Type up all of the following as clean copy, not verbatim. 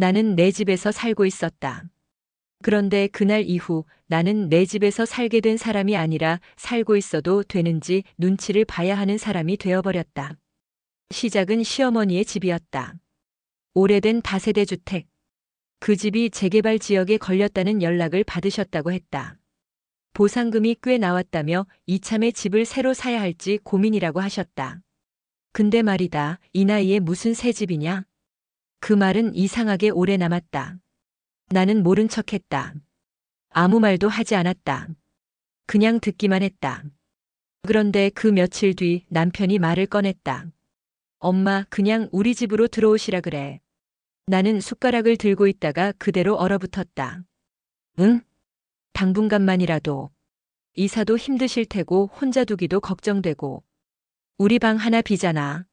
나는 내 집에서 살고 있었다. 그런데 그날 이후 나는 내 집에서 살게 된 사람이 아니라 살고 있어도 되는지 눈치를 봐야 하는 사람이 되어버렸다. 시작은 시어머니의 집이었다. 오래된 다세대 주택. 그 집이 재개발 지역에 걸렸다는 연락을 받으셨다고 했다. 보상금이 꽤 나왔다며 이참에 집을 새로 사야 할지 고민이라고 하셨다. 근데 말이다, 이 나이에 무슨 새 집이냐? 그 말은 이상하게 오래 남았다. 나는 모른 척했다. 아무 말도 하지 않았다. 그냥 듣기만 했다. 그런데 그 며칠 뒤 남편이 말을 꺼냈다. 엄마, 그냥 우리 집으로 들어오시라 그래. 나는 숟가락을 들고 있다가 그대로 얼어붙었다. 응? 당분간만이라도. 이사도 힘드실 테고 혼자 두기도 걱정되고. 우리 방 하나 비잖아.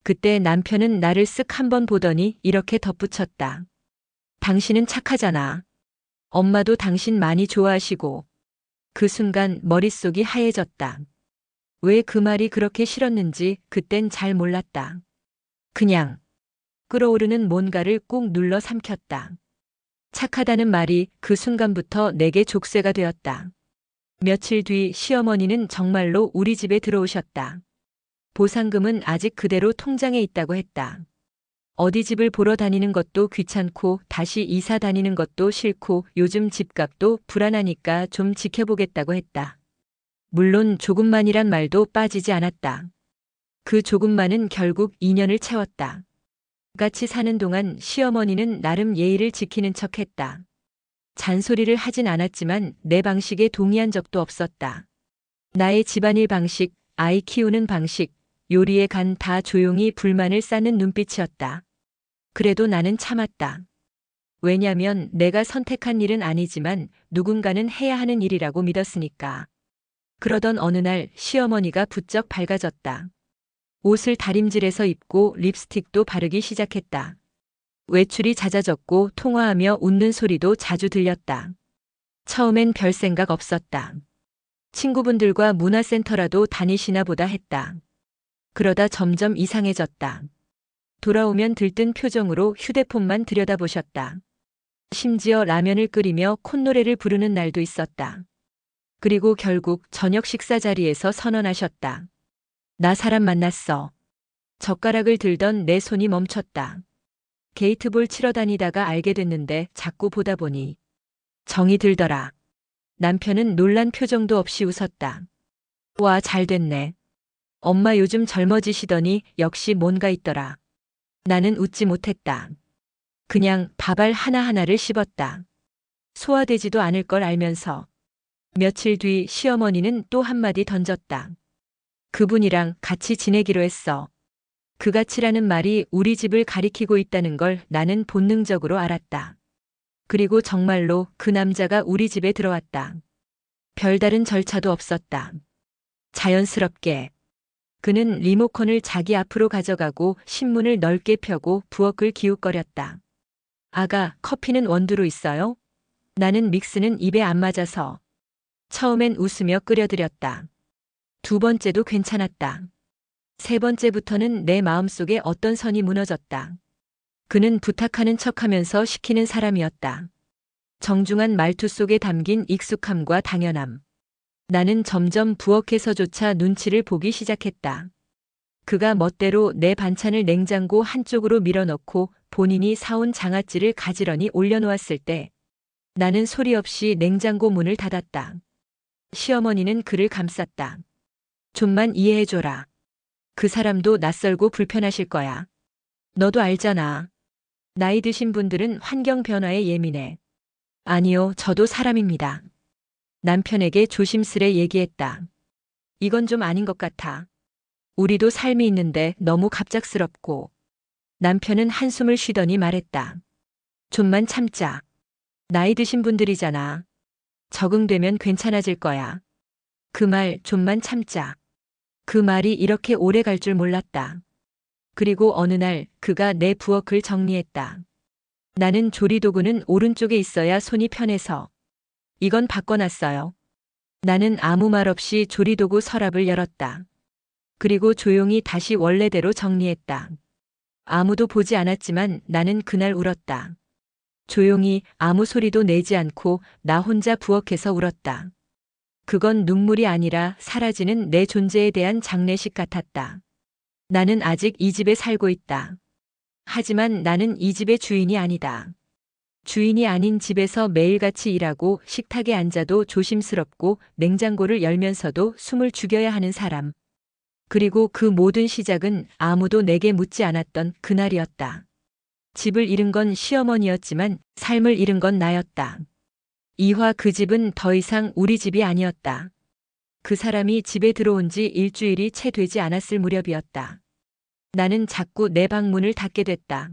그때 남편은 나를 쓱 한번 보더니 이렇게 덧붙였다. 당신은 착하잖아. 엄마도 당신 많이 좋아하시고. 그 순간 머릿속이 하얘졌다. 왜 그 말이 그렇게 싫었는지 그땐 잘 몰랐다. 그냥 끓어오르는 뭔가를 꾹 눌러 삼켰다. 착하다는 말이 그 순간부터 내게 족쇄가 되었다. 며칠 뒤 시어머니는 정말로 우리 집에 들어오셨다. 보상금은 아직 그대로 통장에 있다고 했다. 어디 집을 보러 다니는 것도 귀찮고 다시 이사 다니는 것도 싫고 요즘 집값도 불안하니까 좀 지켜보겠다고 했다. 물론 조금만이란 말도 빠지지 않았다. 그 조금만은 결국 2년을 채웠다. 같이 사는 동안 시어머니는 나름 예의를 지키는 척했다. 잔소리를 하진 않았지만 내 방식에 동의한 적도 없었다. 나의 집안일 방식, 아이 키우는 방식, 요리에 간 다 조용히 불만을 쌓는 눈빛이었다. 그래도 나는 참았다. 왜냐면 내가 선택한 일은 아니지만 누군가는 해야 하는 일이라고 믿었으니까. 그러던 어느 날 시어머니가 부쩍 밝아졌다. 옷을 다림질해서 입고 립스틱도 바르기 시작했다. 외출이 잦아졌고 통화하며 웃는 소리도 자주 들렸다. 처음엔 별 생각 없었다. 친구분들과 문화센터라도 다니시나 보다 했다. 그러다 점점 이상해졌다. 돌아오면 들뜬 표정으로 휴대폰만 들여다보셨다. 심지어 라면을 끓이며 콧노래를 부르는 날도 있었다. 그리고 결국 저녁 식사 자리에서 선언하셨다. 나 사람 만났어. 젓가락을 들던 내 손이 멈췄다. 게이트볼 치러 다니다가 알게 됐는데 자꾸 보다 보니 정이 들더라. 남편은 놀란 표정도 없이 웃었다. 와, 잘 됐네. 엄마 요즘 젊어지시더니 역시 뭔가 있더라. 나는 웃지 못했다. 그냥 밥알 하나하나를 씹었다. 소화되지도 않을 걸 알면서. 며칠 뒤 시어머니는 또 한마디 던졌다. 그분이랑 같이 지내기로 했어. 그 가치라는 말이 우리 집을 가리키고 있다는 걸 나는 본능적으로 알았다. 그리고 정말로 그 남자가 우리 집에 들어왔다. 별다른 절차도 없었다. 자연스럽게. 그는 리모컨을 자기 앞으로 가져가고 신문을 넓게 펴고 부엌을 기웃거렸다. 아가, 커피는 원두로 있어요? 나는 믹스는 입에 안 맞아서. 처음엔 웃으며 끓여드렸다. 두 번째도 괜찮았다. 세 번째부터는 내 마음속에 어떤 선이 무너졌다. 그는 부탁하는 척하면서 시키는 사람이었다. 정중한 말투 속에 담긴 익숙함과 당연함. 나는 점점 부엌에서조차 눈치를 보기 시작했다. 그가 멋대로 내 반찬을 냉장고 한쪽으로 밀어넣고 본인이 사온 장아찌를 가지런히 올려놓았을 때 나는 소리 없이 냉장고 문을 닫았다. 시어머니는 그를 감쌌다. 좀만 이해해줘라. 그 사람도 낯설고 불편하실 거야. 너도 알잖아. 나이 드신 분들은 환경 변화에 예민해. 아니요, 저도 사람입니다. 남편에게 조심스레 얘기했다. 이건 좀 아닌 것 같아. 우리도 삶이 있는데 너무 갑작스럽고. 남편은 한숨을 쉬더니 말했다. 좀만 참자. 나이 드신 분들이잖아. 적응되면 괜찮아질 거야. 그 말 좀만 참자. 그 말이 이렇게 오래 갈 줄 몰랐다. 그리고 어느 날 그가 내 부엌을 정리했다. 나는 조리도구는 오른쪽에 있어야 손이 편해서. 이건 바꿔놨어요. 나는 아무 말 없이 조리도구 서랍을 열었다. 그리고 조용히 다시 원래대로 정리했다. 아무도 보지 않았지만 나는 그날 울었다. 조용히 아무 소리도 내지 않고 나 혼자 부엌에서 울었다. 그건 눈물이 아니라 사라지는 내 존재에 대한 장례식 같았다. 나는 아직 이 집에 살고 있다. 하지만 나는 이 집의 주인이 아니다. 주인이 아닌 집에서 매일같이 일하고 식탁에 앉아도 조심스럽고 냉장고를 열면서도 숨을 죽여야 하는 사람. 그리고 그 모든 시작은 아무도 내게 묻지 않았던 그날이었다. 집을 잃은 건 시어머니였지만 삶을 잃은 건 나였다. 이화 그 집은 더 이상 우리 집이 아니었다. 그 사람이 집에 들어온 지 일주일이 채 되지 않았을 무렵이었다. 나는 자꾸 내 방문을 닫게 됐다.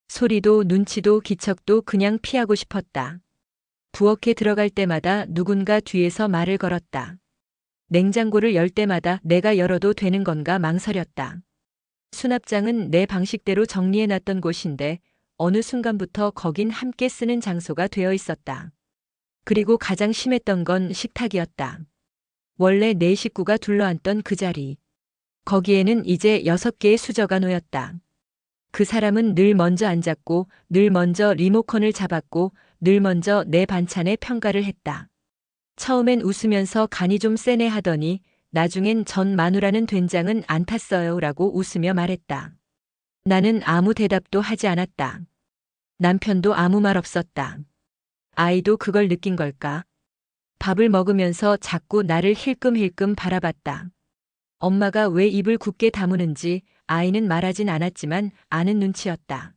소리도 눈치도 기척도 그냥 피하고 싶었다. 부엌에 들어갈 때마다 누군가 뒤에서 말을 걸었다. 냉장고를 열 때마다 내가 열어도 되는 건가 망설였다. 수납장은 내 방식대로 정리해놨던 곳인데 어느 순간부터 거긴 함께 쓰는 장소가 되어 있었다. 그리고 가장 심했던 건 식탁이었다. 원래 네 식구가 둘러앉던 그 자리. 거기에는 이제 6개의 수저가 놓였다. 그 사람은 늘 먼저 앉았고 늘 먼저 리모컨을 잡았고 늘 먼저 내 반찬에 평가를 했다. 처음엔 웃으면서 간이 좀 세네 하더니 나중엔 전 마누라는 된장은 안 탔어요 라고 웃으며 말했다. 나는 아무 대답도 하지 않았다. 남편도 아무 말 없었다. 아이도 그걸 느낀 걸까? 밥을 먹으면서 자꾸 나를 힐끔힐끔 바라봤다. 엄마가 왜 입을 굳게 다무는지 아이는 말하진 않았지만 아는 눈치였다.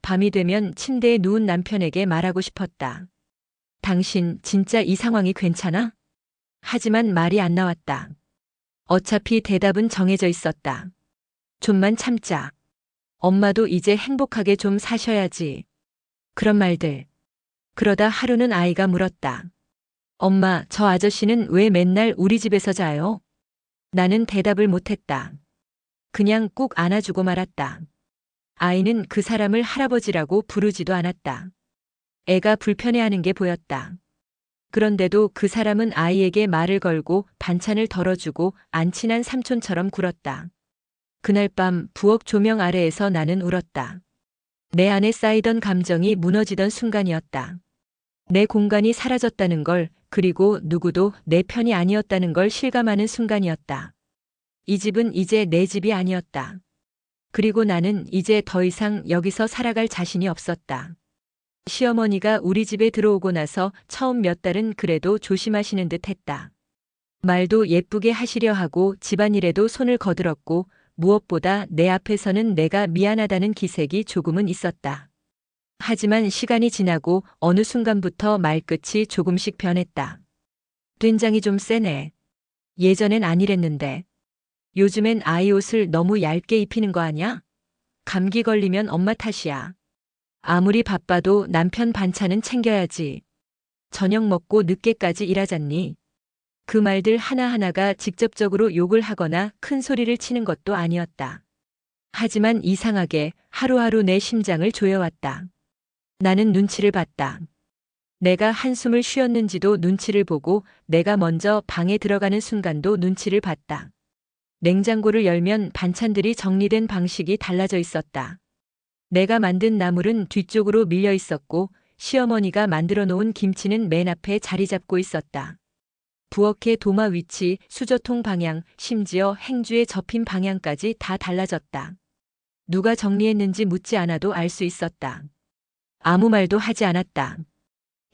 밤이 되면 침대에 누운 남편에게 말하고 싶었다. 당신 진짜 이 상황이 괜찮아? 하지만 말이 안 나왔다. 어차피 대답은 정해져 있었다. 좀만 참자. 엄마도 이제 행복하게 좀 사셔야지. 그런 말들. 그러다 하루는 아이가 물었다. 엄마, 저 아저씨는 왜 맨날 우리 집에서 자요? 나는 대답을 못했다. 그냥 꾹 안아주고 말았다. 아이는 그 사람을 할아버지라고 부르지도 않았다. 애가 불편해하는 게 보였다. 그런데도 그 사람은 아이에게 말을 걸고 반찬을 덜어주고 안 친한 삼촌처럼 굴었다. 그날 밤 부엌 조명 아래에서 나는 울었다. 내 안에 쌓이던 감정이 무너지던 순간이었다. 내 공간이 사라졌다는 걸, 그리고 누구도 내 편이 아니었다는 걸 실감하는 순간이었다. 이 집은 이제 내 집이 아니었다. 그리고 나는 이제 더 이상 여기서 살아갈 자신이 없었다. 시어머니가 우리 집에 들어오고 나서 처음 몇 달은 그래도 조심하시는 듯 했다. 말도 예쁘게 하시려 하고 집안일에도 손을 거들었고 무엇보다 내 앞에서는 내가 미안하다는 기색이 조금은 있었다. 하지만 시간이 지나고 어느 순간부터 말끝이 조금씩 변했다. 된장이 좀 세네. 예전엔 안 이랬는데. 요즘엔 아이 옷을 너무 얇게 입히는 거 아냐? 감기 걸리면 엄마 탓이야. 아무리 바빠도 남편 반찬은 챙겨야지. 저녁 먹고 늦게까지 일하잖니. 그 말들 하나하나가 직접적으로 욕을 하거나 큰 소리를 치는 것도 아니었다. 하지만 이상하게 하루하루 내 심장을 조여왔다. 나는 눈치를 봤다. 내가 한숨을 쉬었는지도 눈치를 보고 내가 먼저 방에 들어가는 순간도 눈치를 봤다. 냉장고를 열면 반찬들이 정리된 방식이 달라져 있었다. 내가 만든 나물은 뒤쪽으로 밀려 있었고 시어머니가 만들어 놓은 김치는 맨 앞에 자리 잡고 있었다. 부엌의 도마 위치, 수저통 방향, 심지어 행주에 접힌 방향까지 다 달라졌다. 누가 정리했는지 묻지 않아도 알 수 있었다. 아무 말도 하지 않았다.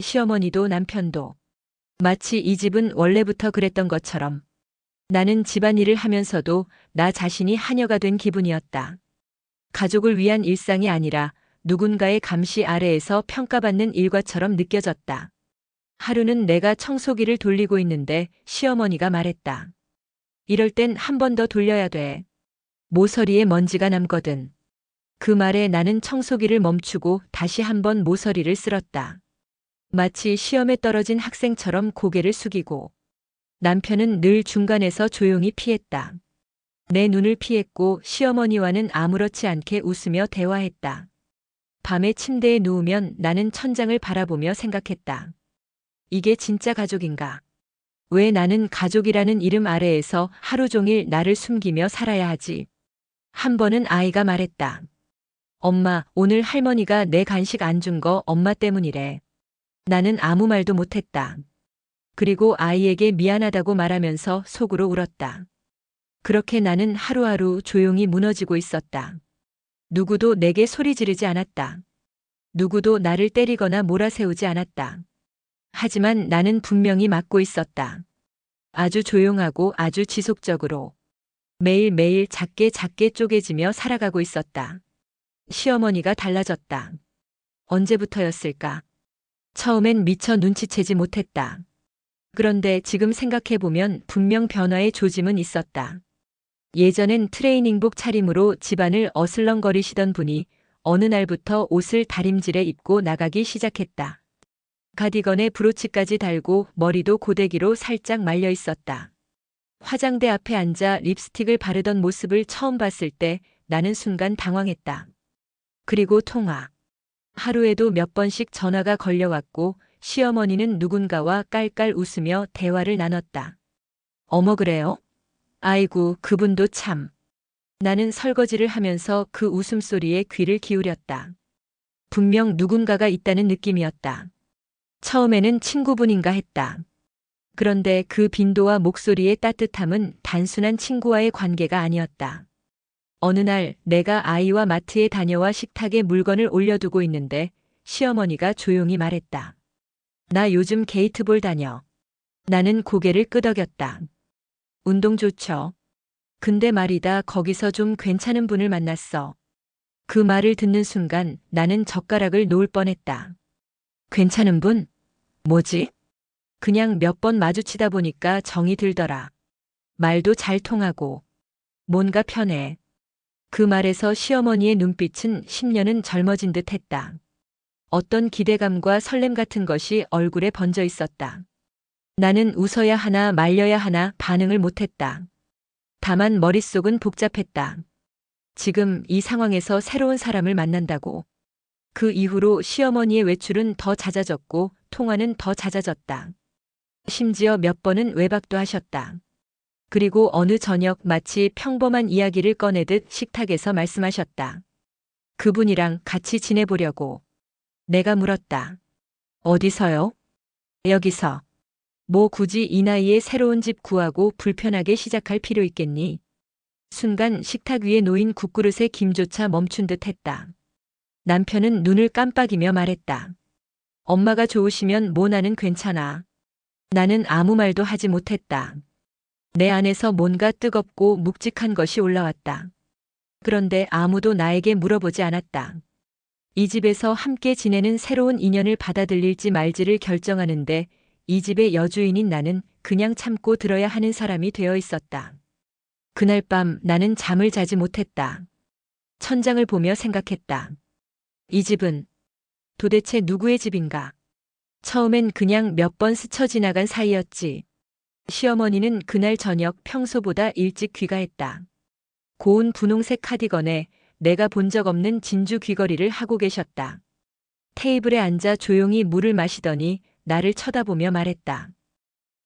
시어머니도 남편도. 마치 이 집은 원래부터 그랬던 것처럼. 나는 집안일을 하면서도 나 자신이 하녀가 된 기분이었다. 가족을 위한 일상이 아니라 누군가의 감시 아래에서 평가받는 일과처럼 느껴졌다. 하루는 내가 청소기를 돌리고 있는데 시어머니가 말했다. 이럴 땐 한 번 더 돌려야 돼. 모서리에 먼지가 남거든. 그 말에 나는 청소기를 멈추고 다시 한번 모서리를 쓸었다. 마치 시험에 떨어진 학생처럼 고개를 숙이고. 남편은 늘 중간에서 조용히 피했다. 내 눈을 피했고 시어머니와는 아무렇지 않게 웃으며 대화했다. 밤에 침대에 누우면 나는 천장을 바라보며 생각했다. 이게 진짜 가족인가? 왜 나는 가족이라는 이름 아래에서 하루 종일 나를 숨기며 살아야 하지? 한 번은 아이가 말했다. 엄마, 오늘 할머니가 내 간식 안 준 거 엄마 때문이래. 나는 아무 말도 못했다. 그리고 아이에게 미안하다고 말하면서 속으로 울었다. 그렇게 나는 하루하루 조용히 무너지고 있었다. 누구도 내게 소리 지르지 않았다. 누구도 나를 때리거나 몰아세우지 않았다. 하지만 나는 분명히 막고 있었다. 아주 조용하고 아주 지속적으로. 매일매일 작게 작게 쪼개지며 살아가고 있었다. 시어머니가 달라졌다. 언제부터였을까? 처음엔 미처 눈치채지 못했다. 그런데 지금 생각해보면 분명 변화의 조짐은 있었다. 예전엔 트레이닝복 차림으로 집안을 어슬렁거리시던 분이 어느 날부터 옷을 다림질에 입고 나가기 시작했다. 가디건에 브로치까지 달고 머리도 고데기로 살짝 말려 있었다. 화장대 앞에 앉아 립스틱을 바르던 모습을 처음 봤을 때 나는 순간 당황했다. 그리고 통화. 하루에도 몇 번씩 전화가 걸려왔고 시어머니는 누군가와 깔깔 웃으며 대화를 나눴다. 어머 그래요? 아이고 그분도 참. 나는 설거지를 하면서 그 웃음소리에 귀를 기울였다. 분명 누군가가 있다는 느낌이었다. 처음에는 친구분인가 했다. 그런데 그 빈도와 목소리의 따뜻함은 단순한 친구와의 관계가 아니었다. 어느 날 내가 아이와 마트에 다녀와 식탁에 물건을 올려두고 있는데 시어머니가 조용히 말했다. 나 요즘 게이트볼 다녀. 나는 고개를 끄덕였다. 운동 좋죠. 근데 말이다 거기서 좀 괜찮은 분을 만났어. 그 말을 듣는 순간 나는 젓가락을 놓을 뻔했다. 괜찮은 분? 뭐지? 그냥 몇 번 마주치다 보니까 정이 들더라. 말도 잘 통하고. 뭔가 편해. 그 말에서 시어머니의 눈빛은 10년은 젊어진 듯 했다. 어떤 기대감과 설렘 같은 것이 얼굴에 번져 있었다. 나는 웃어야 하나 말려야 하나 반응을 못했다. 다만 머릿속은 복잡했다. 지금 이 상황에서 새로운 사람을 만난다고. 그 이후로 시어머니의 외출은 더 잦아졌고 통화는 더 잦아졌다. 심지어 몇 번은 외박도 하셨다. 그리고 어느 저녁 마치 평범한 이야기를 꺼내듯 식탁에서 말씀하셨다. 그분이랑 같이 지내보려고. 내가 물었다. 어디서요? 여기서. 뭐 굳이 이 나이에 새로운 집 구하고 불편하게 시작할 필요 있겠니? 순간 식탁 위에 놓인 국그릇의 김조차 멈춘 듯 했다. 남편은 눈을 깜빡이며 말했다. 엄마가 좋으시면 뭐 나는 괜찮아. 나는 아무 말도 하지 못했다. 내 안에서 뭔가 뜨겁고 묵직한 것이 올라왔다. 그런데 아무도 나에게 물어보지 않았다. 이 집에서 함께 지내는 새로운 인연을 받아들일지 말지를 결정하는데 이 집의 여주인인 나는 그냥 참고 들어야 하는 사람이 되어 있었다. 그날 밤 나는 잠을 자지 못했다. 천장을 보며 생각했다. 이 집은 도대체 누구의 집인가? 처음엔 그냥 몇 번 스쳐 지나간 사이였지. 시어머니는 그날 저녁 평소보다 일찍 귀가했다. 고운 분홍색 카디건에 내가 본 적 없는 진주 귀걸이를 하고 계셨다. 테이블에 앉아 조용히 물을 마시더니 나를 쳐다보며 말했다.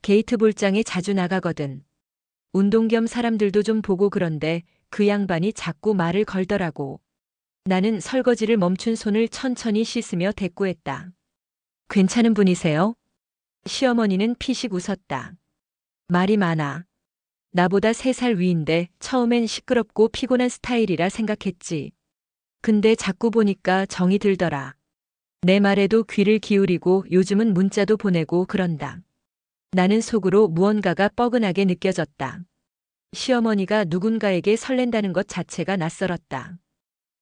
게이트 볼장에 자주 나가거든. 운동 겸 사람들도 좀 보고 그런데 그 양반이 자꾸 말을 걸더라고. 나는 설거지를 멈춘 손을 천천히 씻으며 대꾸했다. 괜찮은 분이세요? 시어머니는 피식 웃었다. 말이 많아. 나보다 3살 위인데 처음엔 시끄럽고 피곤한 스타일이라 생각했지. 근데 자꾸 보니까 정이 들더라. 내 말에도 귀를 기울이고 요즘은 문자도 보내고 그런다. 나는 속으로 무언가가 뻐근하게 느껴졌다. 시어머니가 누군가에게 설렌다는 것 자체가 낯설었다.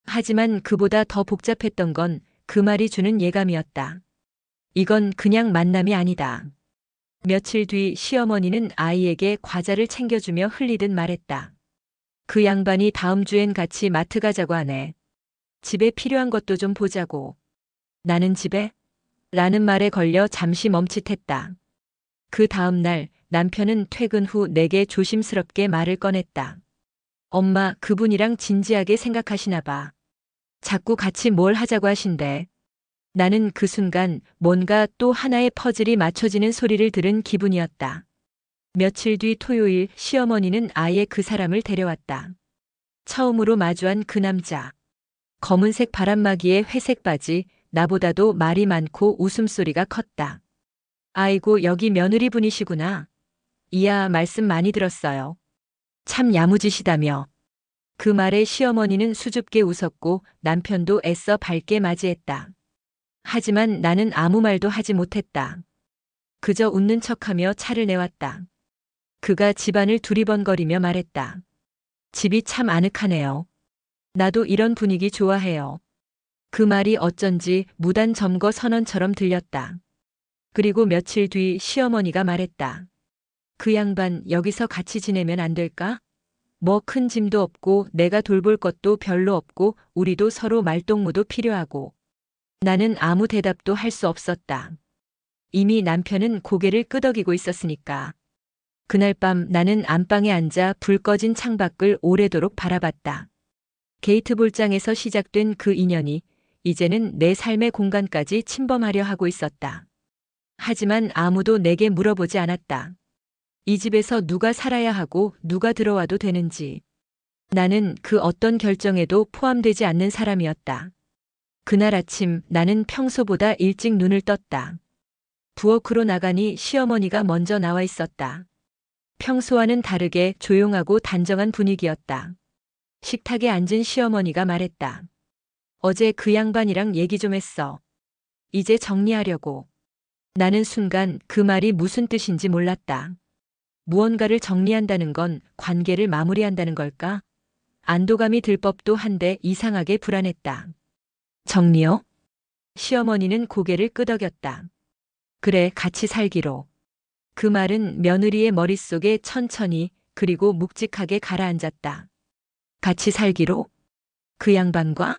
하지만 그보다 더 복잡했던 건 그 말이 주는 예감이었다. 이건 그냥 만남이 아니다. 며칠 뒤 시어머니는 아이에게 과자를 챙겨주며 흘리듯 말했다. 그 양반이 다음 주엔 같이 마트 가자고 하네. 집에 필요한 것도 좀 보자고. 나는 집에? 라는 말에 걸려 잠시 멈칫했다. 그 다음 날 남편은 퇴근 후 내게 조심스럽게 말을 꺼냈다. 엄마, 그분이랑 진지하게 생각하시나 봐. 자꾸 같이 뭘 하자고 하신대. 나는 그 순간 뭔가 또 하나의 퍼즐이 맞춰지는 소리를 들은 기분이었다. 며칠 뒤 토요일 시어머니는 아예 그 사람을 데려왔다. 처음으로 마주한 그 남자. 검은색 바람막이에 회색 바지, 나보다도 말이 많고 웃음소리가 컸다. 아이고, 여기 며느리분이시구나. 이야, 말씀 많이 들었어요. 참 야무지시다며. 그 말에 시어머니는 수줍게 웃었고 남편도 애써 밝게 맞이했다. 하지만 나는 아무 말도 하지 못했다. 그저 웃는 척하며 차를 내왔다. 그가 집안을 두리번거리며 말했다. 집이 참 아늑하네요. 나도 이런 분위기 좋아해요. 그 말이 어쩐지 무단 점거 선언처럼 들렸다. 그리고 며칠 뒤 시어머니가 말했다. 그 양반 여기서 같이 지내면 안 될까? 뭐 큰 짐도 없고 내가 돌볼 것도 별로 없고 우리도 서로 말동무도 필요하고. 나는 아무 대답도 할 수 없었다. 이미 남편은 고개를 끄덕이고 있었으니까. 그날 밤 나는 안방에 앉아 불 꺼진 창밖을 오래도록 바라봤다. 게이트 볼장에서 시작된 그 인연이 이제는 내 삶의 공간까지 침범하려 하고 있었다. 하지만 아무도 내게 물어보지 않았다. 이 집에서 누가 살아야 하고 누가 들어와도 되는지. 나는 그 어떤 결정에도 포함되지 않는 사람이었다. 그날 아침 나는 평소보다 일찍 눈을 떴다. 부엌으로 나가니 시어머니가 먼저 나와 있었다. 평소와는 다르게 조용하고 단정한 분위기였다. 식탁에 앉은 시어머니가 말했다. 어제 그 양반이랑 얘기 좀 했어. 이제 정리하려고. 나는 순간 그 말이 무슨 뜻인지 몰랐다. 무언가를 정리한다는 건 관계를 마무리한다는 걸까? 안도감이 들 법도 한데 이상하게 불안했다. 정리요? 시어머니는 고개를 끄덕였다. 그래, 같이 살기로. 그 말은 며느리의 머릿속에 천천히 그리고 묵직하게 가라앉았다. 같이 살기로? 그 양반과?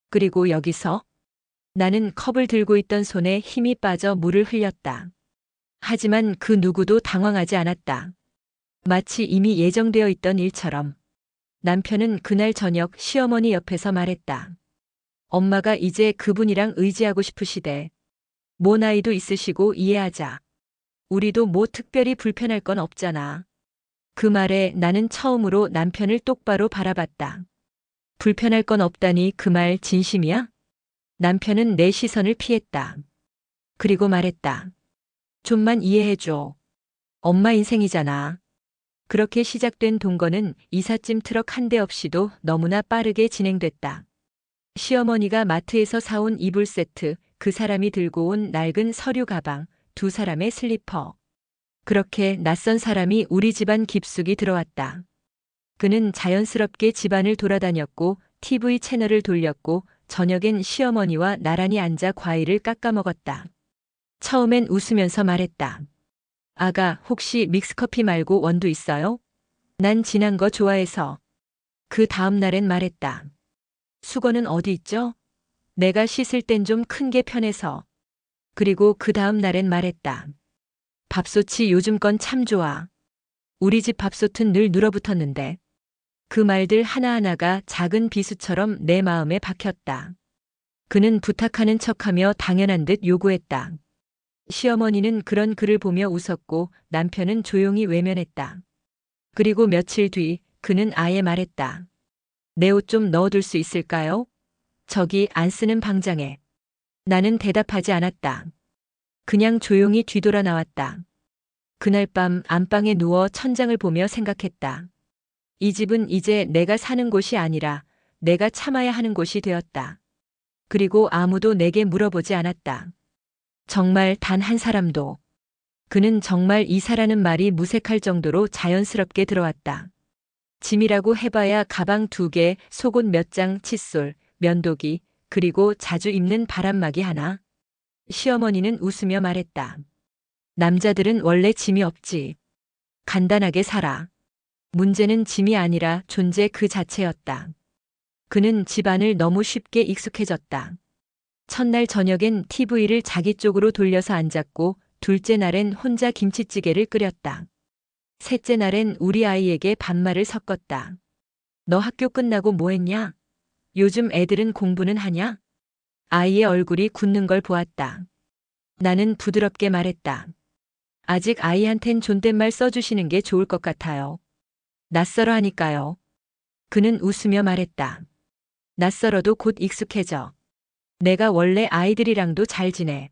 그리고 여기서? 나는 컵을 들고 있던 손에 힘이 빠져 물을 흘렸다. 하지만 그 누구도 당황하지 않았다. 마치 이미 예정되어 있던 일처럼. 남편은 그날 저녁 시어머니 옆에서 말했다. 엄마가 이제 그분이랑 의지하고 싶으시대. 뭐 나이도 있으시고 이해하자. 우리도 뭐 특별히 불편할 건 없잖아. 그 말에 나는 처음으로 남편을 똑바로 바라봤다. 불편할 건 없다니 그 말 진심이야? 남편은 내 시선을 피했다. 그리고 말했다. 좀만 이해해줘. 엄마 인생이잖아. 그렇게 시작된 동거는 이삿짐 트럭 한 대 없이도 너무나 빠르게 진행됐다. 시어머니가 마트에서 사온 이불 세트, 그 사람이 들고 온 낡은 서류 가방, 두 사람의 슬리퍼. 그렇게 낯선 사람이 우리 집안 깊숙이 들어왔다. 그는 자연스럽게 집안을 돌아다녔고 TV 채널을 돌렸고 저녁엔 시어머니와 나란히 앉아 과일을 깎아 먹었다. 처음엔 웃으면서 말했다. 아가, 혹시 믹스커피 말고 원두 있어요? 난 진한 거 좋아해서. 그 다음 날엔 말했다. 수건은 어디 있죠? 내가 씻을 땐 좀 큰 게 편해서. 그리고 그 다음 날엔 말했다. 밥솥이 요즘 건 참 좋아. 우리 집 밥솥은 늘 눌어붙었는데. 그 말들 하나하나가 작은 비수처럼 내 마음에 박혔다. 그는 부탁하는 척하며 당연한 듯 요구했다. 시어머니는 그런 그를 보며 웃었고 남편은 조용히 외면했다. 그리고 며칠 뒤 그는 아예 말했다. 내 옷 좀 넣어둘 수 있을까요? 저기 안 쓰는 방장에. 나는 대답하지 않았다. 그냥 조용히 뒤돌아 나왔다. 그날 밤 안방에 누워 천장을 보며 생각했다. 이 집은 이제 내가 사는 곳이 아니라 내가 참아야 하는 곳이 되었다. 그리고 아무도 내게 물어보지 않았다. 정말 단 한 사람도. 그는 정말 이사라는 말이 무색할 정도로 자연스럽게 들어왔다. 짐이라고 해봐야 가방 2개, 속옷 몇 장, 칫솔, 면도기, 그리고 자주 입는 바람막이 하나. 시어머니는 웃으며 말했다. 남자들은 원래 짐이 없지. 간단하게 살아. 문제는 짐이 아니라 존재 그 자체였다. 그는 집안을 너무 쉽게 익숙해졌다. 첫날 저녁엔 TV를 자기 쪽으로 돌려서 앉았고 둘째 날엔 혼자 김치찌개를 끓였다. 셋째 날엔 우리 아이에게 반말을 섞었다. 너 학교 끝나고 뭐 했냐? 요즘 애들은 공부는 하냐? 아이의 얼굴이 굳는 걸 보았다. 나는 부드럽게 말했다. 아직 아이한텐 존댓말 써주시는 게 좋을 것 같아요. 낯설어 하니까요. 그는 웃으며 말했다. 낯설어도 곧 익숙해져. 내가 원래 아이들이랑도 잘 지내.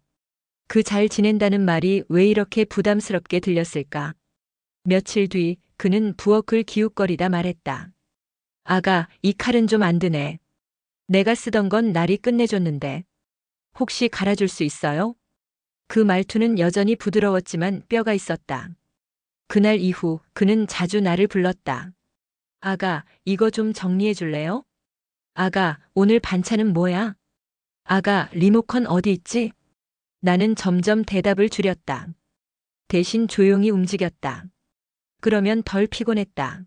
그 잘 지낸다는 말이 왜 이렇게 부담스럽게 들렸을까? 며칠 뒤 그는 부엌을 기웃거리다 말했다. 아가, 이 칼은 좀 안 드네. 내가 쓰던 건 날이 끝내줬는데. 혹시 갈아줄 수 있어요? 그 말투는 여전히 부드러웠지만 뼈가 있었다. 그날 이후 그는 자주 나를 불렀다. 아가, 이거 좀 정리해 줄래요? 아가, 오늘 반찬은 뭐야? 아가, 리모컨 어디 있지? 나는 점점 대답을 줄였다. 대신 조용히 움직였다. 그러면 덜 피곤했다.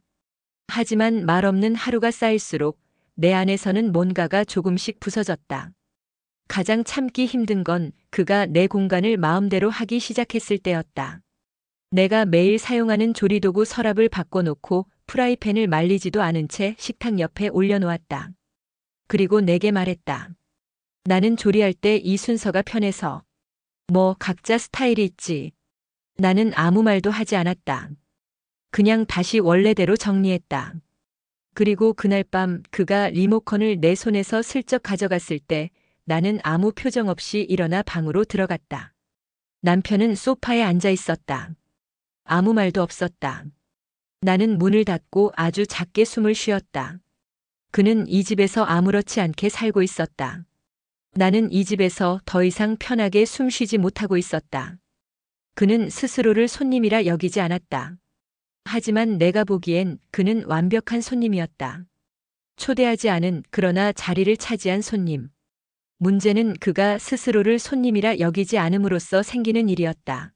하지만 말 없는 하루가 쌓일수록 내 안에서는 뭔가가 조금씩 부서졌다. 가장 참기 힘든 건 그가 내 공간을 마음대로 하기 시작했을 때였다. 내가 매일 사용하는 조리도구 서랍을 바꿔놓고 프라이팬을 말리지도 않은 채 식탁 옆에 올려놓았다. 그리고 내게 말했다. 나는 조리할 때 이 순서가 편해서. 뭐 각자 스타일이 있지. 나는 아무 말도 하지 않았다. 그냥 다시 원래대로 정리했다. 그리고 그날 밤 그가 리모컨을 내 손에서 슬쩍 가져갔을 때 나는 아무 표정 없이 일어나 방으로 들어갔다. 남편은 소파에 앉아 있었다. 아무 말도 없었다. 나는 문을 닫고 아주 작게 숨을 쉬었다. 그는 이 집에서 아무렇지 않게 살고 있었다. 나는 이 집에서 더 이상 편하게 숨 쉬지 못하고 있었다. 그는 스스로를 손님이라 여기지 않았다. 하지만 내가 보기엔 그는 완벽한 손님이었다. 초대하지 않은 그러나 자리를 차지한 손님. 문제는 그가 스스로를 손님이라 여기지 않음으로써 생기는 일이었다.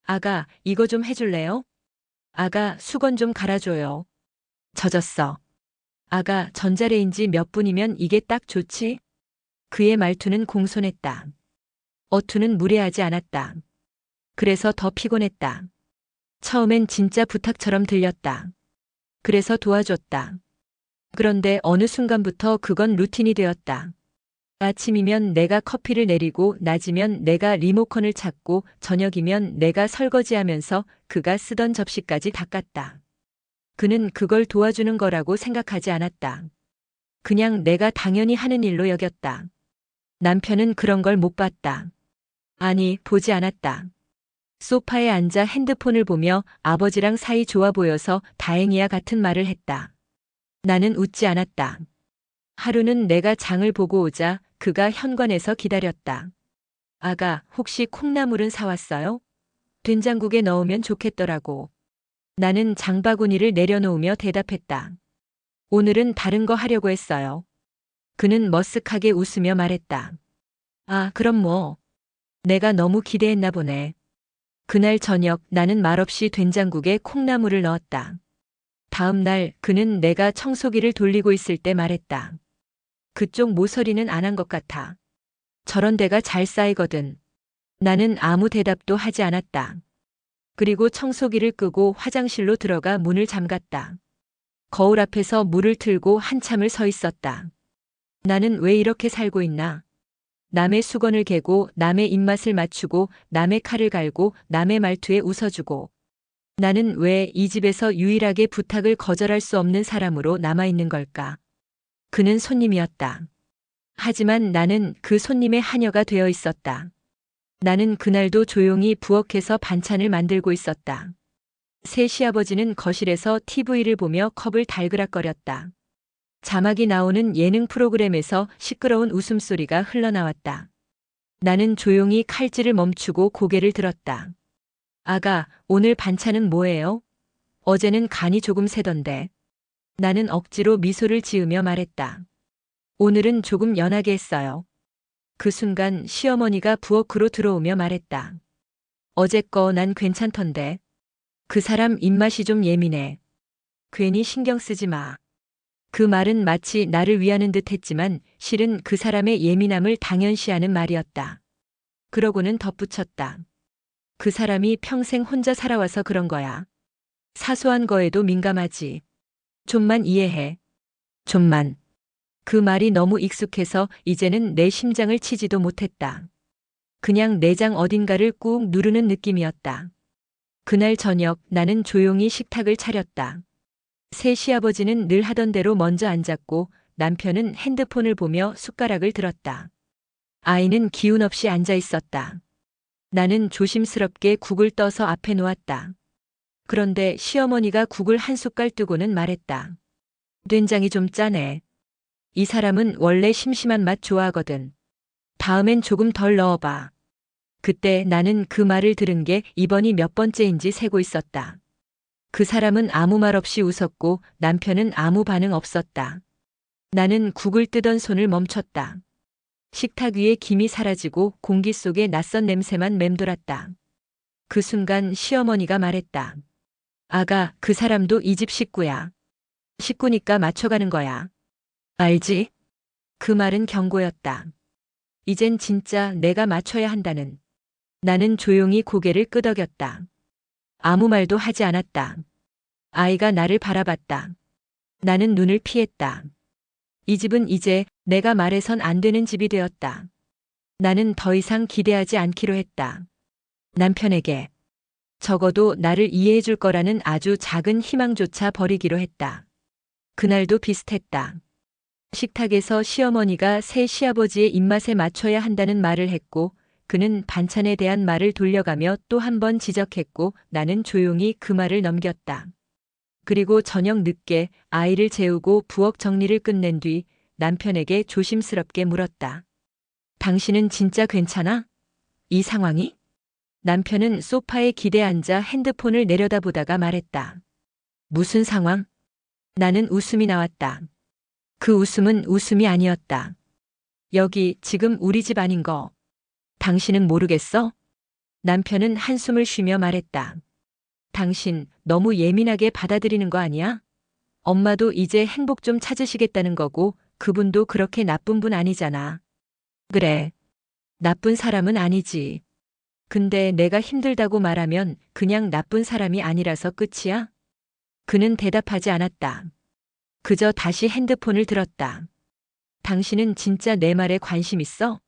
아가, 이거 좀 해줄래요? 아가, 수건 좀 갈아줘요. 젖었어. 아가, 전자레인지 몇 분이면 이게 딱 좋지? 그의 말투는 공손했다. 어투는 무례하지 않았다. 그래서 더 피곤했다. 처음엔 진짜 부탁처럼 들렸다. 그래서 도와줬다. 그런데 어느 순간부터 그건 루틴이 되었다. 아침이면 내가 커피를 내리고 낮이면 내가 리모컨을 찾고 저녁이면 내가 설거지하면서 그가 쓰던 접시까지 닦았다. 그는 그걸 도와주는 거라고 생각하지 않았다. 그냥 내가 당연히 하는 일로 여겼다. 남편은 그런 걸 못 봤다. 아니, 보지 않았다. 소파에 앉아 핸드폰을 보며 아버지랑 사이 좋아 보여서 다행이야 같은 말을 했다. 나는 웃지 않았다. 하루는 내가 장을 보고 오자 그가 현관에서 기다렸다. 아가, 혹시 콩나물은 사왔어요? 된장국에 넣으면 좋겠더라고. 나는 장바구니를 내려놓으며 대답했다. 오늘은 다른 거 하려고 했어요. 그는 머쓱하게 웃으며 말했다. 아, 그럼 뭐. 내가 너무 기대했나 보네. 그날 저녁 나는 말없이 된장국에 콩나물을 넣었다. 다음 날 그는 내가 청소기를 돌리고 있을 때 말했다. 그쪽 모서리는 안 한 것 같아. 저런 데가 잘 쌓이거든. 나는 아무 대답도 하지 않았다. 그리고 청소기를 끄고 화장실로 들어가 문을 잠갔다. 거울 앞에서 물을 틀고 한참을 서 있었다. 나는 왜 이렇게 살고 있나? 남의 수건을 개고 남의 입맛을 맞추고 남의 칼을 갈고 남의 말투에 웃어주고 나는 왜 이 집에서 유일하게 부탁을 거절할 수 없는 사람으로 남아있는 걸까? 그는 손님이었다. 하지만 나는 그 손님의 하녀가 되어 있었다. 나는 그날도 조용히 부엌에서 반찬을 만들고 있었다. 새 시아버지는 거실에서 TV를 보며 컵을 달그락거렸다. 자막이 나오는 예능 프로그램에서 시끄러운 웃음소리가 흘러나왔다. 나는 조용히 칼질을 멈추고 고개를 들었다. 아가, 오늘 반찬은 뭐예요? 어제는 간이 조금 세던데. 나는 억지로 미소를 지으며 말했다. 오늘은 조금 연하게 했어요. 그 순간 시어머니가 부엌으로 들어오며 말했다. 어제 거 난 괜찮던데. 그 사람 입맛이 좀 예민해. 괜히 신경 쓰지 마. 그 말은 마치 나를 위하는 듯 했지만 실은 그 사람의 예민함을 당연시하는 말이었다. 그러고는 덧붙였다. 그 사람이 평생 혼자 살아와서 그런 거야. 사소한 거에도 민감하지. 좀만 이해해. 좀만. 그 말이 너무 익숙해서 이제는 내 심장을 치지도 못했다. 그냥 내장 어딘가를 꾹 누르는 느낌이었다. 그날 저녁 나는 조용히 식탁을 차렸다. 새 시아버지는 늘 하던 대로 먼저 앉았고 남편은 핸드폰을 보며 숟가락을 들었다. 아이는 기운 없이 앉아 있었다. 나는 조심스럽게 국을 떠서 앞에 놓았다. 그런데 시어머니가 국을 한 숟갈 뜨고는 말했다. 된장이 좀 짜네. 이 사람은 원래 심심한 맛 좋아하거든. 다음엔 조금 덜 넣어봐. 그때 나는 그 말을 들은 게 이번이 몇 번째인지 세고 있었다. 그 사람은 아무 말 없이 웃었고 남편은 아무 반응 없었다. 나는 국을 뜨던 손을 멈췄다. 식탁 위에 김이 사라지고 공기 속에 낯선 냄새만 맴돌았다. 그 순간 시어머니가 말했다. 아가, 그 사람도 이 집 식구야. 식구니까 맞춰가는 거야. 알지? 그 말은 경고였다. 이젠 진짜 내가 맞춰야 한다는. 나는 조용히 고개를 끄덕였다. 아무 말도 하지 않았다. 아이가 나를 바라봤다. 나는 눈을 피했다. 이 집은 이제 내가 말해선 안 되는 집이 되었다. 나는 더 이상 기대하지 않기로 했다. 남편에게 적어도 나를 이해해 줄 거라는 아주 작은 희망조차 버리기로 했다. 그날도 비슷했다. 식탁에서 시어머니가 새 시아버지의 입맛에 맞춰야 한다는 말을 했고 그는 반찬에 대한 말을 돌려가며 또 한 번 지적했고 나는 조용히 그 말을 넘겼다. 그리고 저녁 늦게 아이를 재우고 부엌 정리를 끝낸 뒤 남편에게 조심스럽게 물었다. 당신은 진짜 괜찮아? 이 상황이? 남편은 소파에 기대 앉아 핸드폰을 내려다보다가 말했다. 무슨 상황? 나는 웃음이 나왔다. 그 웃음은 웃음이 아니었다. 여기 지금 우리 집 아닌 거. 당신은 모르겠어? 남편은 한숨을 쉬며 말했다. 당신 너무 예민하게 받아들이는 거 아니야? 엄마도 이제 행복 좀 찾으시겠다는 거고 그분도 그렇게 나쁜 분 아니잖아. 그래. 나쁜 사람은 아니지. 근데 내가 힘들다고 말하면 그냥 나쁜 사람이 아니라서 끝이야? 그는 대답하지 않았다. 그저 다시 핸드폰을 들었다. 당신은 진짜 내 말에 관심 있어?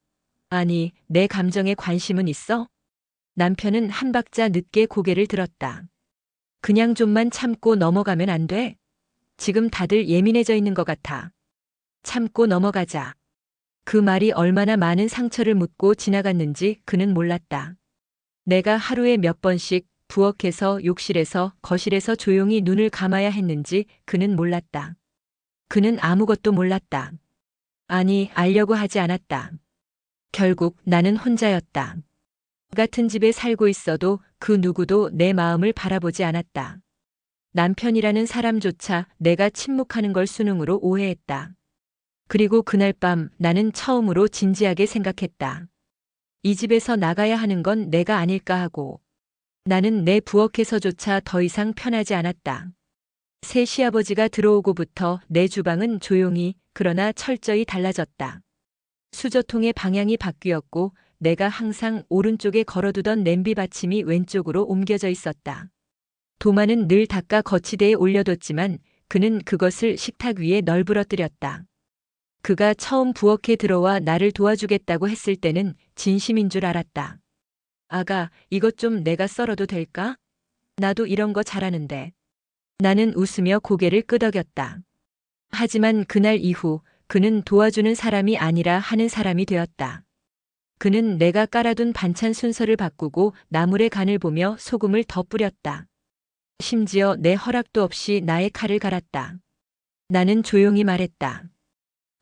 아니, 내 감정에 관심은 있어? 남편은 한 박자 늦게 고개를 들었다. 그냥 좀만 참고 넘어가면 안 돼? 지금 다들 예민해져 있는 것 같아. 참고 넘어가자. 그 말이 얼마나 많은 상처를 묻고 지나갔는지 그는 몰랐다. 내가 하루에 몇 번씩 부엌에서 욕실에서 거실에서 조용히 눈을 감아야 했는지 그는 몰랐다. 그는 아무것도 몰랐다. 아니, 알려고 하지 않았다. 결국 나는 혼자였다. 같은 집에 살고 있어도 그 누구도 내 마음을 바라보지 않았다. 남편이라는 사람조차 내가 침묵하는 걸 수능으로 오해했다. 그리고 그날 밤 나는 처음으로 진지하게 생각했다. 이 집에서 나가야 하는 건 내가 아닐까 하고. 나는 내 부엌에서조차 더 이상 편하지 않았다. 새 시아버지가 들어오고부터 내 주방은 조용히 그러나 철저히 달라졌다. 수저통의 방향이 바뀌었고 내가 항상 오른쪽에 걸어두던 냄비 받침이 왼쪽으로 옮겨져 있었다. 도마는 늘 닦아 거치대에 올려뒀지만 그는 그것을 식탁 위에 널브러뜨렸다. 그가 처음 부엌에 들어와 나를 도와주겠다고 했을 때는 진심인 줄 알았다. 아가, 이것 좀 내가 썰어도 될까? 나도 이런 거 잘하는데. 나는 웃으며 고개를 끄덕였다. 하지만 그날 이후 그는 도와주는 사람이 아니라 하는 사람이 되었다. 그는 내가 깔아둔 반찬 순서를 바꾸고 나물의 간을 보며 소금을 더 뿌렸다. 심지어 내 허락도 없이 나의 칼을 갈았다. 나는 조용히 말했다.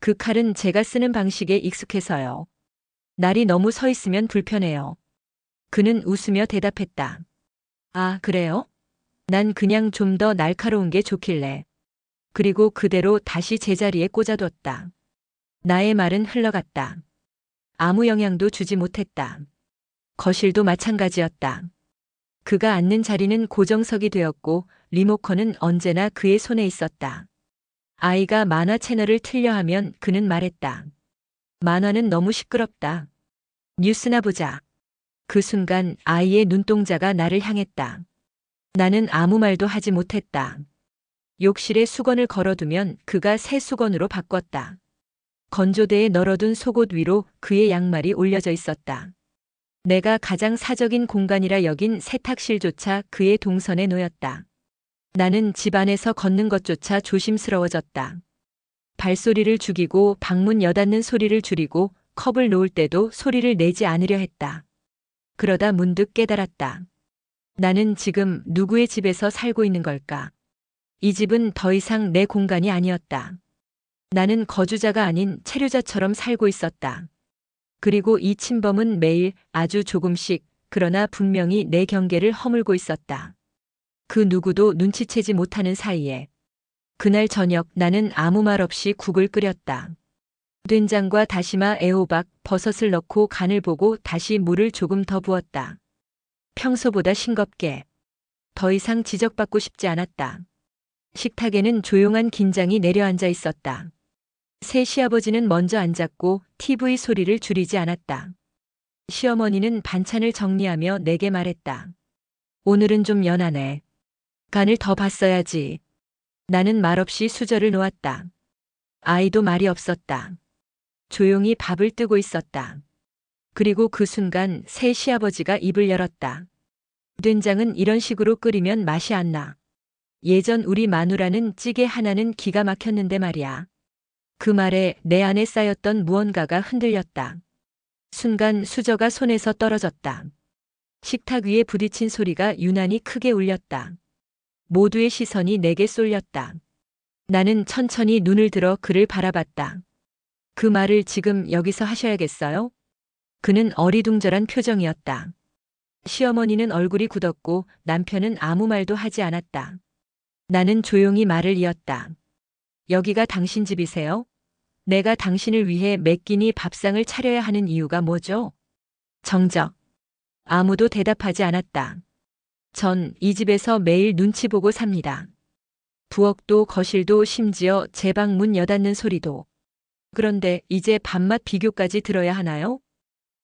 그 칼은 제가 쓰는 방식에 익숙해서요. 날이 너무 서 있으면 불편해요. 그는 웃으며 대답했다. 아, 그래요? 난 그냥 좀 더 날카로운 게 좋길래. 그리고 그대로 다시 제자리에 꽂아뒀다. 나의 말은 흘러갔다. 아무 영향도 주지 못했다. 거실도 마찬가지였다. 그가 앉는 자리는 고정석이 되었고 리모컨은 언제나 그의 손에 있었다. 아이가 만화 채널을 틀려 하면 그는 말했다. 만화는 너무 시끄럽다. 뉴스나 보자. 그 순간 아이의 눈동자가 나를 향했다. 나는 아무 말도 하지 못했다. 욕실에 수건을 걸어두면 그가 새 수건으로 바꿨다. 건조대에 널어둔 속옷 위로 그의 양말이 올려져 있었다. 내가 가장 사적인 공간이라 여긴 세탁실조차 그의 동선에 놓였다. 나는 집 안에서 걷는 것조차 조심스러워졌다. 발소리를 죽이고 방문 여닫는 소리를 줄이고 컵을 놓을 때도 소리를 내지 않으려 했다. 그러다 문득 깨달았다. 나는 지금 누구의 집에서 살고 있는 걸까? 이 집은 더 이상 내 공간이 아니었다. 나는 거주자가 아닌 체류자처럼 살고 있었다. 그리고 이 침범은 매일 아주 조금씩, 그러나 분명히 내 경계를 허물고 있었다. 그 누구도 눈치채지 못하는 사이에. 그날 저녁 나는 아무 말 없이 국을 끓였다. 된장과 다시마, 애호박, 버섯을 넣고 간을 보고 다시 물을 조금 더 부었다. 평소보다 싱겁게. 더 이상 지적받고 싶지 않았다. 식탁에는 조용한 긴장이 내려앉아 있었다. 새 시아버지는 먼저 앉았고 TV 소리를 줄이지 않았다. 시어머니는 반찬을 정리하며 내게 말했다. 오늘은 좀 연하네. 간을 더 봤어야지. 나는 말없이 수저를 놓았다. 아이도 말이 없었다. 조용히 밥을 뜨고 있었다. 그리고 그 순간 새 시아버지가 입을 열었다. 된장은 이런 식으로 끓이면 맛이 안 나. 예전 우리 마누라는 찌개 하나는 기가 막혔는데 말이야. 그 말에 내 안에 쌓였던 무언가가 흔들렸다. 순간 수저가 손에서 떨어졌다. 식탁 위에 부딪힌 소리가 유난히 크게 울렸다. 모두의 시선이 내게 쏠렸다. 나는 천천히 눈을 들어 그를 바라봤다. 그 말을 지금 여기서 하셔야겠어요? 그는 어리둥절한 표정이었다. 시어머니는 얼굴이 굳었고 남편은 아무 말도 하지 않았다. 나는 조용히 말을 이었다. 여기가 당신 집이세요? 내가 당신을 위해 매 끼니 밥상을 차려야 하는 이유가 뭐죠? 정적. 아무도 대답하지 않았다. 전 이 집에서 매일 눈치 보고 삽니다. 부엌도 거실도 심지어 제 방 문 여닫는 소리도. 그런데 이제 밥맛 비교까지 들어야 하나요?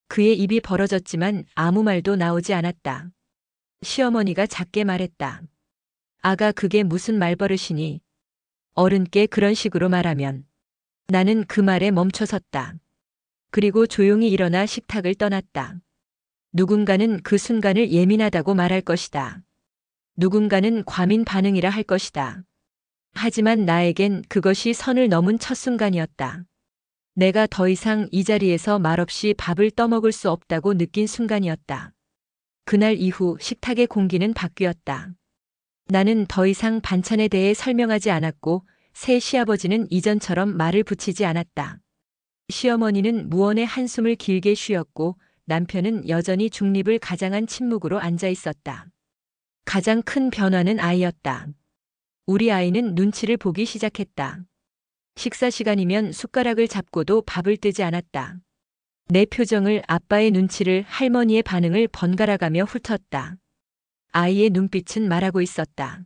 그의 입이 벌어졌지만 아무 말도 나오지 않았다. 시어머니가 작게 말했다. 아가 그게 무슨 말버릇이니? 어른께 그런 식으로 말하면. 나는 그 말에 멈춰섰다. 그리고 조용히 일어나 식탁을 떠났다. 누군가는 그 순간을 예민하다고 말할 것이다. 누군가는 과민 반응이라 할 것이다. 하지만 나에겐 그것이 선을 넘은 첫 순간이었다. 내가 더 이상 이 자리에서 말없이 밥을 떠먹을 수 없다고 느낀 순간이었다. 그날 이후 식탁의 공기는 바뀌었다. 나는 더 이상 반찬에 대해 설명하지 않았고 새 시아버지는 이전처럼 말을 붙이지 않았다. 시어머니는 무언의 한숨을 길게 쉬었고 남편은 여전히 중립을 가장한 침묵으로 앉아 있었다. 가장 큰 변화는 아이였다. 우리 아이는 눈치를 보기 시작했다. 식사 시간이면 숟가락을 잡고도 밥을 뜨지 않았다. 내 표정을, 아빠의 눈치를, 할머니의 반응을 번갈아가며 훑었다. 아이의 눈빛은 말하고 있었다.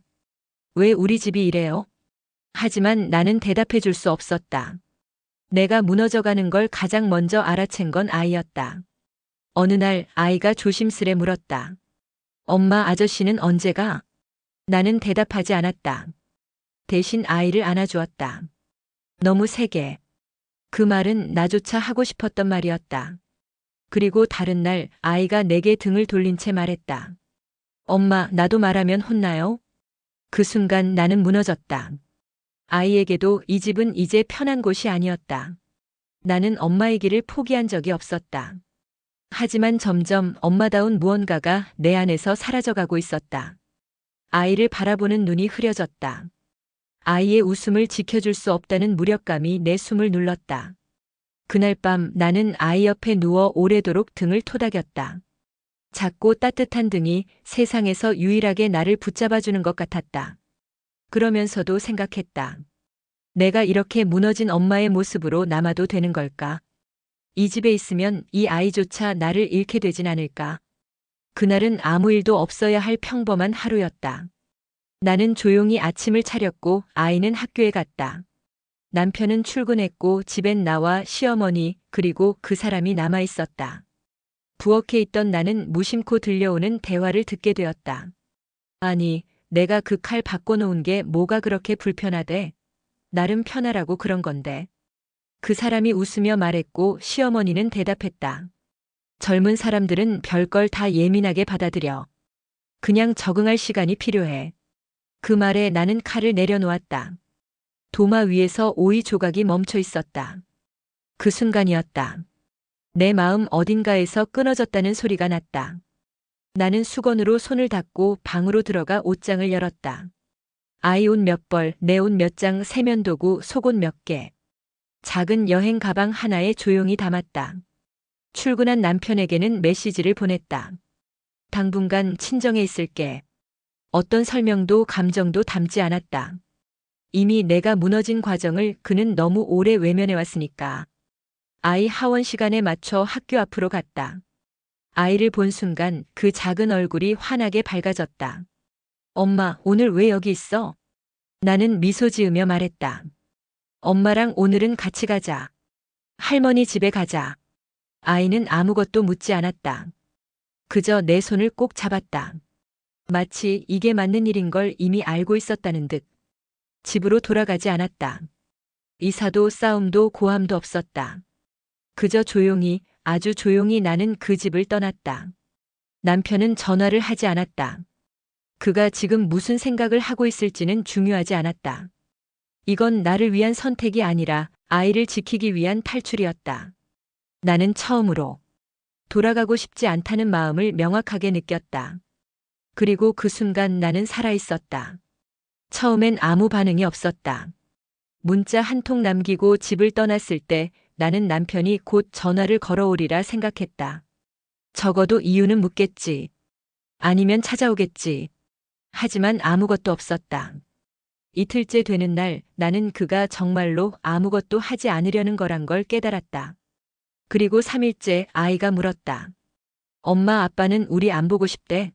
왜 우리 집이 이래요? 하지만 나는 대답해 줄 수 없었다. 내가 무너져가는 걸 가장 먼저 알아챈 건 아이였다. 어느 날 아이가 조심스레 물었다. 엄마, 아저씨는 언제 가? 나는 대답하지 않았다. 대신 아이를 안아주었다. 너무 세게. 그 말은 나조차 하고 싶었던 말이었다. 그리고 다른 날 아이가 내게 등을 돌린 채 말했다. 엄마, 나도 말하면 혼나요? 그 순간 나는 무너졌다. 아이에게도 이 집은 이제 편한 곳이 아니었다. 나는 엄마의 길을 포기한 적이 없었다. 하지만 점점 엄마다운 무언가가 내 안에서 사라져가고 있었다. 아이를 바라보는 눈이 흐려졌다. 아이의 웃음을 지켜줄 수 없다는 무력감이 내 숨을 눌렀다. 그날 밤 나는 아이 옆에 누워 오래도록 등을 토닥였다. 작고 따뜻한 등이 세상에서 유일하게 나를 붙잡아주는 것 같았다. 그러면서도 생각했다. 내가 이렇게 무너진 엄마의 모습으로 남아도 되는 걸까? 이 집에 있으면 이 아이조차 나를 잃게 되진 않을까? 그날은 아무 일도 없어야 할 평범한 하루였다. 나는 조용히 아침을 차렸고 아이는 학교에 갔다. 남편은 출근했고 집엔 나와 시어머니 그리고 그 사람이 남아 있었다. 부엌에 있던 나는 무심코 들려오는 대화를 듣게 되었다. 아니, 내가 그 칼 바꿔놓은 게 뭐가 그렇게 불편하대? 나름 편하라고 그런 건데. 그 사람이 웃으며 말했고 시어머니는 대답했다. 젊은 사람들은 별걸 다 예민하게 받아들여. 그냥 적응할 시간이 필요해. 그 말에 나는 칼을 내려놓았다. 도마 위에서 오이 조각이 멈춰 있었다. 그 순간이었다. 내 마음 어딘가에서 끊어졌다는 소리가 났다. 나는 수건으로 손을 닦고 방으로 들어가 옷장을 열었다. 아이 옷 몇 벌, 내 옷 몇 장, 세면도구, 속옷 몇 개. 작은 여행 가방 하나에 조용히 담았다. 출근한 남편에게는 메시지를 보냈다. 당분간 친정에 있을게. 어떤 설명도 감정도 담지 않았다. 이미 내가 무너진 과정을 그는 너무 오래 외면해왔으니까. 아이 하원 시간에 맞춰 학교 앞으로 갔다. 아이를 본 순간 그 작은 얼굴이 환하게 밝아졌다. 엄마, 오늘 왜 여기 있어? 나는 미소 지으며 말했다. 엄마랑 오늘은 같이 가자. 할머니 집에 가자. 아이는 아무것도 묻지 않았다. 그저 내 손을 꼭 잡았다. 마치 이게 맞는 일인 걸 이미 알고 있었다는 듯. 집으로 돌아가지 않았다. 이사도 싸움도 고함도 없었다. 그저 조용히, 아주 조용히 나는 그 집을 떠났다. 남편은 전화를 하지 않았다. 그가 지금 무슨 생각을 하고 있을지는 중요하지 않았다. 이건 나를 위한 선택이 아니라 아이를 지키기 위한 탈출이었다. 나는 처음으로 돌아가고 싶지 않다는 마음을 명확하게 느꼈다. 그리고 그 순간 나는 살아있었다. 처음엔 아무 반응이 없었다. 문자 한 통 남기고 집을 떠났을 때 나는 남편이 곧 전화를 걸어오리라 생각했다. 적어도 이유는 묻겠지. 아니면 찾아오겠지. 하지만 아무것도 없었다. 이틀째 되는 날 나는 그가 정말로 아무것도 하지 않으려는 거란 걸 깨달았다. 그리고 3일째 아이가 물었다. 엄마, 아빠는 우리 안 보고 싶대.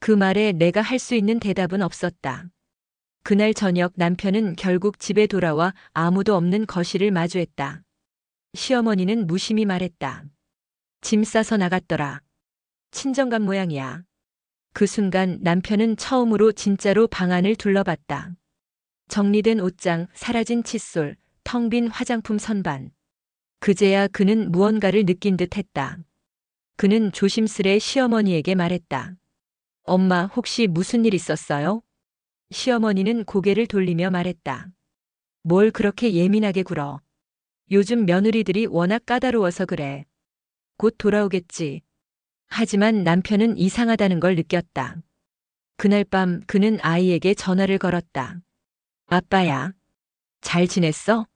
그 말에 내가 할 수 있는 대답은 없었다. 그날 저녁 남편은 결국 집에 돌아와 아무도 없는 거실을 마주했다. 시어머니는 무심히 말했다. 짐 싸서 나갔더라. 친정 간 모양이야. 그 순간 남편은 처음으로 진짜로 방 안을 둘러봤다. 정리된 옷장, 사라진 칫솔, 텅 빈 화장품 선반. 그제야 그는 무언가를 느낀 듯 했다. 그는 조심스레 시어머니에게 말했다. 엄마, 혹시 무슨 일 있었어요? 시어머니는 고개를 돌리며 말했다. 뭘 그렇게 예민하게 굴어. 요즘 며느리들이 워낙 까다로워서 그래. 곧 돌아오겠지. 하지만 남편은 이상하다는 걸 느꼈다. 그날 밤 그는 아이에게 전화를 걸었다. 아빠야. 잘 지냈어?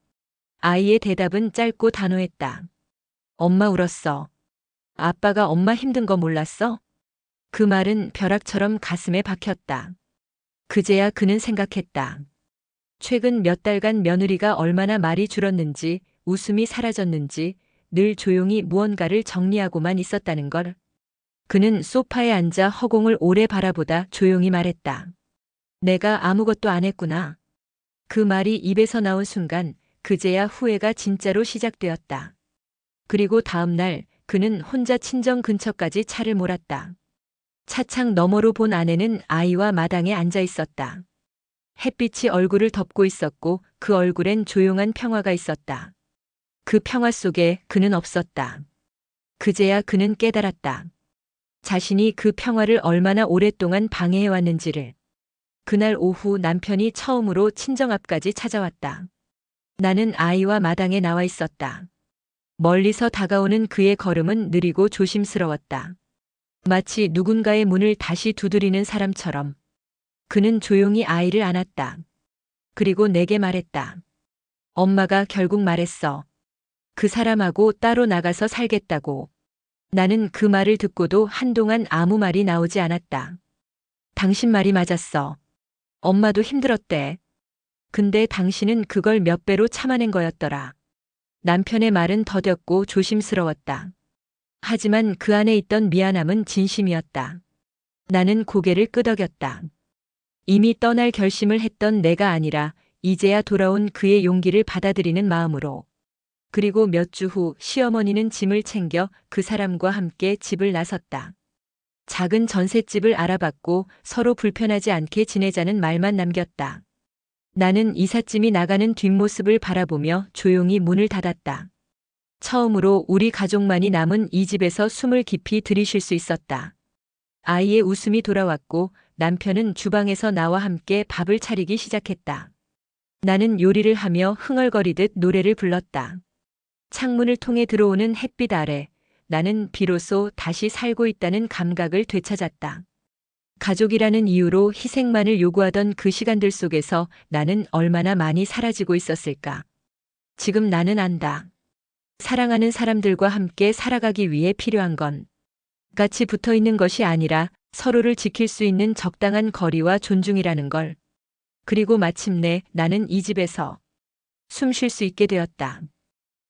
아이의 대답은 짧고 단호했다. 엄마 울었어. 아빠가 엄마 힘든 거 몰랐어? 그 말은 벼락처럼 가슴에 박혔다. 그제야 그는 생각했다. 최근 몇 달간 며느리가 얼마나 말이 줄었는지, 웃음이 사라졌는지, 늘 조용히 무언가를 정리하고만 있었다는 걸. 그는 소파에 앉아 허공을 오래 바라보다 조용히 말했다. 내가 아무것도 안 했구나. 그 말이 입에서 나온 순간 그제야 후회가 진짜로 시작되었다. 그리고 다음 날 그는 혼자 친정 근처까지 차를 몰았다. 차창 너머로 본 아내는 아이와 마당에 앉아 있었다. 햇빛이 얼굴을 덮고 있었고 그 얼굴엔 조용한 평화가 있었다. 그 평화 속에 그는 없었다. 그제야 그는 깨달았다. 자신이 그 평화를 얼마나 오랫동안 방해해왔는지를. 그날 오후 남편이 처음으로 친정 앞까지 찾아왔다. 나는 아이와 마당에 나와 있었다. 멀리서 다가오는 그의 걸음은 느리고 조심스러웠다. 마치 누군가의 문을 다시 두드리는 사람처럼. 그는 조용히 아이를 안았다. 그리고 내게 말했다. 엄마가 결국 말했어. 그 사람하고 따로 나가서 살겠다고. 나는 그 말을 듣고도 한동안 아무 말이 나오지 않았다. 당신 말이 맞았어. 엄마도 힘들었대. 근데 당신은 그걸 몇 배로 참아낸 거였더라. 남편의 말은 더뎠고 조심스러웠다. 하지만 그 안에 있던 미안함은 진심이었다. 나는 고개를 끄덕였다. 이미 떠날 결심을 했던 내가 아니라 이제야 돌아온 그의 용기를 받아들이는 마음으로. 그리고 몇 주 후 시어머니는 짐을 챙겨 그 사람과 함께 집을 나섰다. 작은 전셋집을 알아봤고 서로 불편하지 않게 지내자는 말만 남겼다. 나는 이삿짐이 나가는 뒷모습을 바라보며 조용히 문을 닫았다. 처음으로 우리 가족만이 남은 이 집에서 숨을 깊이 들이쉴 수 있었다. 아이의 웃음이 돌아왔고 남편은 주방에서 나와 함께 밥을 차리기 시작했다. 나는 요리를 하며 흥얼거리듯 노래를 불렀다. 창문을 통해 들어오는 햇빛 아래 나는 비로소 다시 살고 있다는 감각을 되찾았다. 가족이라는 이유로 희생만을 요구하던 그 시간들 속에서 나는 얼마나 많이 사라지고 있었을까. 지금 나는 안다. 사랑하는 사람들과 함께 살아가기 위해 필요한 건 같이 붙어 있는 것이 아니라 서로를 지킬 수 있는 적당한 거리와 존중이라는 걸. 그리고 마침내 나는 이 집에서 숨 쉴 수 있게 되었다.